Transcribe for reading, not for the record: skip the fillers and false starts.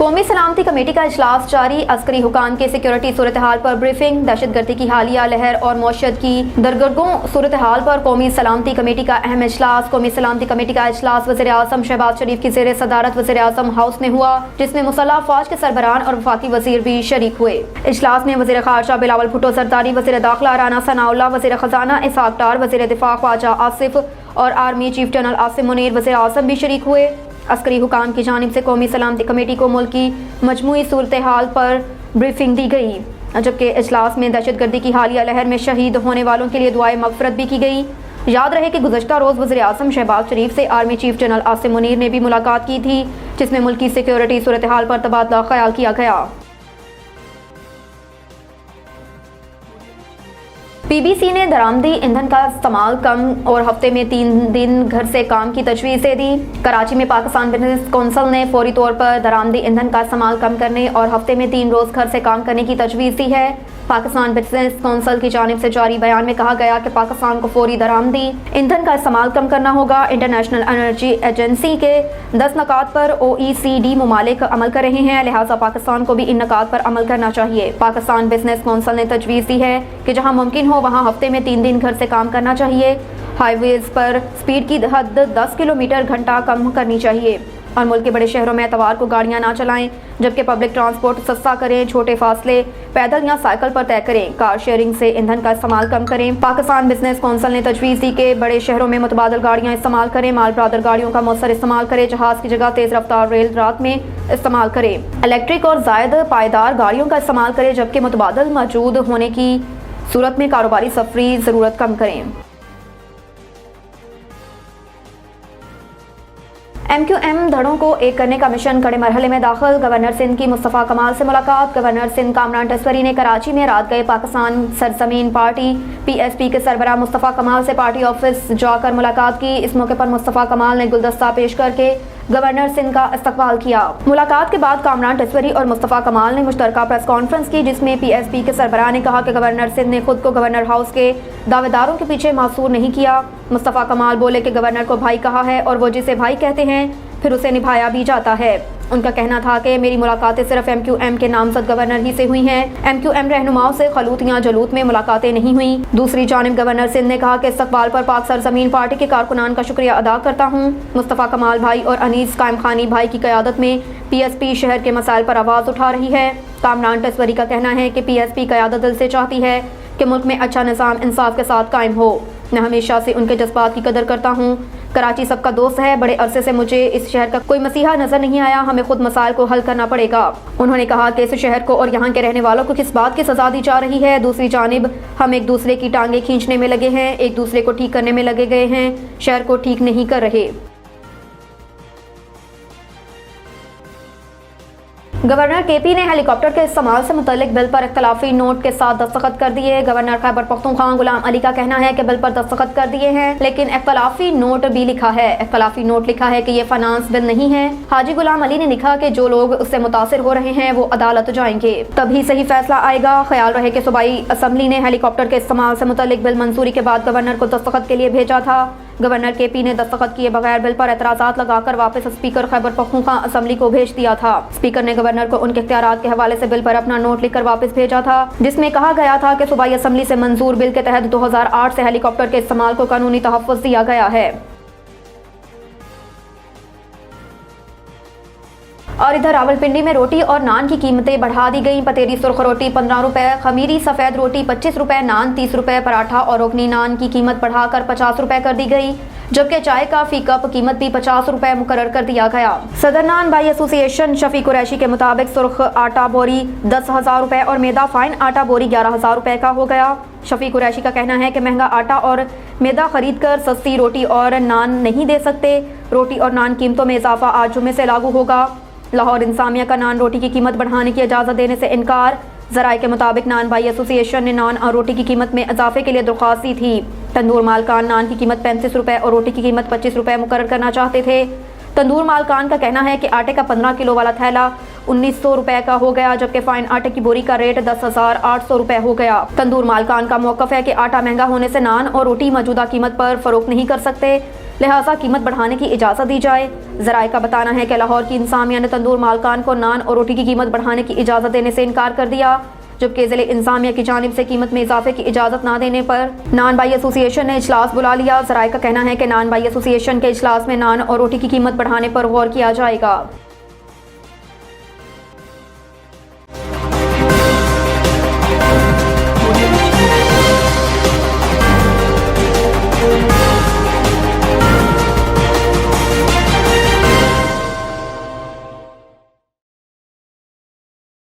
कौमी सलामती कमेटी का इजलास जारी। अस्करी हुकाम के सिक्योरिटी सूरत हाल पर ब्रीफिंग। दहशतगर्दी की हालिया लहर और मौशत की दरगर्दों सूरत हाल पर कौमी सलामती कमेटी का अहम इजलास। कौमी सलामती कमेटी का इजलास वज़ीर आज़म शहबाज शरीफ की ज़ेर सदारत वज़ीर आज़म हाउस में हुआ, जिसमें मुसल्लह फ़ौज के सरबराहान और वफाकी वज़ीर भी शरीक हुए। इजलास में वज़ीर ख़ारजा बिलावल भुट्टो ज़रदारी, वज़ीर दाखिला राना सनाउल्लाह, वज़ीर ख़जाना इसहाक़ डार, वज़ीर दिफ़ा ख्वाजा आसिफ और army chief general Asim Munir वज़ीर आज़म भी शरीक हुए। अस्करी हुकाम की जानिब से कौमी सलामती कमेटी को मुल्क की मजमूई सूरत हाल पर ब्रीफिंग दी गई, जबकि इजलास में दहशतगर्दी की हालिया लहर में शहीद होने वालों के लिए दुआए मग़फ़िरत भी की गई। याद रहे कि गुज़श्ता रोज़ वज़ीर आज़म शहबाज शरीफ से army chief general Asim Munir ने भी मुलाकात की थी, जिसमें मुल्क की सिक्योरिटी सूरत हाल पर तबादला ख्याल किया गया। पीबीसी ने दरामदी ईंधन का इस्तेमाल कम और हफ्ते में 3 दिन घर से काम की तजवीज़ दे दी। कराची में पाकिस्तान बिजनेस कौंसिल ने फौरी तौर पर दरामदी ईंधन का इस्तेमाल कम करने और हफ्ते में 3 रोज़ घर से काम करने की तजवीज़ दी है। पाकिस्तान बिजनेस कौंसिल की जानिब से जारी बयान में कहा गया कि पाकिस्तान को फौरी दरामदी ईंधन का इस्तेमाल कम करना होगा। इंटरनेशनल एनर्जी एजेंसी के 10 नकात पर OECD मुमालिक अमल कर रहे हैं, लिहाजा पाकिस्तान को भी इन नकात पर अमल करना चाहिए। पाकिस्तान बिजनेस कौंसिल ने तजवीज़ दी है कि जहाँ मुमकिन हो वहाँ हफ्ते में 3 दिन घर से काम करना चाहिए। हाईवेज पर स्पीड की हद 10 किलोमीटर घंटा कम करनी चाहिए और मुल्क के बड़े शहरों में एतवार को गाड़ियां ना चलाएं, जबकि पब्लिक ट्रांसपोर्ट सस्ता करें। छोटे फासले पैदल या साइकिल पर तय करें। कार शेयरिंग से ईंधन का इस्तेमाल कम करें। पाकिस्तान बिजनेस कौंसिल ने तजवीज़ दी कि बड़े शहरों में मुतबादल गाड़ियां इस्तेमाल करें। माल बरादर गाड़ियों का मौसर इस्तेमाल करें। जहाज़ की जगह तेज़ रफ्तार रेल रात में इस्तेमाल करें। इलेक्ट्रिक और ज़ायद पायदार गाड़ियों का इस्तेमाल करें, जबकि मुतबादल मौजूद होने की सूरत में कारोबारी सफरी ज़रूरत कम करें। MQM धड़ों को एक करने का मिशन कड़े मरहले में दाखिल। गवर्नर सिंध की मुस्तफ़ा कमाल से मुलाकात। गवर्नर सिंध कामरान टस्वरी ने कराची में रात गए पाकिस्तान सरजमीन पार्टी PSP के सरबराह मुस्तफ़ा कमाल से पार्टी ऑफिस जाकर मुलाकात की। इस मौके पर मुस्तफ़ा कमाल ने गुलदस्ता पेश करके गवर्नर सिंध का इस्तकबाल किया। मुलाकात के बाद कामरान टस्वरी और मुस्तफ़ा कमाल ने मुश्तरका प्रेस कॉन्फ्रेंस की, जिसमें PSP के सरबराह ने कहा कि गवर्नर सिंध ने खुद को गवर्नर हाउस के दावेदारों के पीछे मासूर नहीं किया। मुस्तफ़ा कमाल बोले कि गवर्नर को भाई कहा है और वो जिसे भाई कहते हैं फिर उसे निभाया भी जाता है। उनका कहना था कि मेरी मुलाकातें सिर्फ MQM के नामजद गवर्नर ही से हुई हैं। MQM रहनुमाओं से खलूत या जलूत में मुलाकातें नहीं हुई। दूसरी जानिब गवर्नर सिंध ने कहा कि इस्तकबाल पर पाक सरजमीन पार्टी के कारकुनान का शुक्रिया अदा करता हूँ। मुस्तफ़ा कमाल भाई और अनीस कायम खानी भाई की क़यादत में PSP शहर के मसाइल पर आवाज़ उठा रही है। कामरान टस्वरी का कहना है कि PSP क़यादत दिल से चाहती है कि मुल्क में अच्छा निज़ाम इंसाफ के साथ कायम हो। मैं हमेशा से उनके जज्बात की कदर करता हूँ। कराची सबका दोस्त है। बड़े अरसे से मुझे इस शहर का कोई मसीहा नजर नहीं आया। हमें खुद मसाइल को हल करना पड़ेगा। उन्होंने कहा कि इस शहर को और यहाँ के रहने वालों को किस बात की सजा दी जा रही है। दूसरी जानिब हम एक दूसरे की टांगे खींचने में लगे हैं, एक दूसरे को ठीक करने में लगे गए हैं, शहर को ठीक नहीं कर रहे। गवर्नर KP ने हेलीकॉप्टर के इस्तेमाल से मुतल्लिक बिल पर इख्तलाफी नोट के साथ दस्तखत कर दिए। गवर्नर खैबर पख्तूनख्वा गुलाम अली का कहना है कि बिल पर दस्तखत कर दिए हैं, लेकिन इख्तलाफी नोट भी लिखा है। इख्तलाफी नोट लिखा है कि ये फाइनेंस बिल नहीं है। हाजी गुलाम अली ने लिखा कि जो लोग उससे मुतासिर हो रहे हैं वो अदालत जाएंगे, तभी सही फैसला आएगा। ख्याल रहे कि सूबाई असम्बली ने हेलीकॉप्टर के इस्तेमाल से मुतल्लिक बिल मंजूरी के बाद गवर्नर को दस्तखत के लिए भेजा था। गवर्नर KP ने दस्तखत किए बगैर बिल पर एतराज़ात लगाकर वापस स्पीकर खैबर पख्तूनख्वा असम्बली को भेज दिया था। स्पीकर ने गवर्नर को उनके इख्तियारात के हवाले से बिल पर अपना नोट लिखकर वापस भेजा था, जिसमें कहा गया था कि सूबाई असम्बली से मंजूर बिल के तहत 2008 से हेलीकॉप्टर के इस्तेमाल को कानूनी तहफ़्फ़ुज़ दिया गया है। और इधर रावलपिंडी में रोटी और नान की कीमतें बढ़ा दी गई। पतेरी सुर्ख रोटी 15 रुपए, खमीरी सफ़ेद रोटी 25 रुपए, नान 30 रुपए, पराठा और रोकनी नान की कीमत बढ़ाकर 50 रुपए कर दी गई, जबकि चाय का फी कप कीमत भी 50 रुपए मुकर्रर कर दिया गया। सदर नान बाई एसोसिएशन शफी कुरैशी के मुताबिक सुर्ख आटा बोरी 10,000 रुपए और मैदा फाइन आटा बोरी 11,000 रुपए का हो गया। शफी कुरैशी का कहना है कि महंगा आटा और मैदा खरीद कर सस्ती रोटी और नान नहीं दे सकते। रोटी और नान कीमतों में इजाफा आज जुमे से लागू होगा। लाहौर इंसामिया का नान रोटी की कीमत बढ़ाने की इजाज़त देने से इनकार। ज़राए के मुताबिक नान भाई एसोसिएशन ने नान और रोटी की कीमत में इजाफे के लिए दरख्वास्त दी थी। तंदूर मालकान नान की कीमत 35 रुपए और रोटी की कीमत 25 रुपए मुकर्रर करना चाहते थे। तंदूर मालकान का कहना है कि आटे का 15 किलो वाला थैला 1900 रुपए का हो गया, जबकि फाइन आटे की बोरी का रेट 10,800 रुपए हो गया। तंदूर मालकान का मौक़िफ़ है कि आटा महंगा होने से नान और रोटी मौजूदा कीमत पर फ़रोख्त नहीं कर सकते। लिहाजा कीमत बढ़ाने की इजाज़त दी जाए। ज़राए का बताना है कि लाहौर की इंसामिया ने तंदूर मालकान को नान और रोटी की कीमत बढ़ाने की इजाज़त देने से इनकार कर दिया, जबकि ज़िले इंसामिया की जानिब से कीमत में इजाफे की इजाज़त ना देने पर नान बाई एसोसिएशन ने इजलास बुला लिया। ज़राए का कहना है कि नान बाई एसोसिएशन के इजलास में नान और रोटी की कीमत बढ़ाने पर गौर किया जाएगा।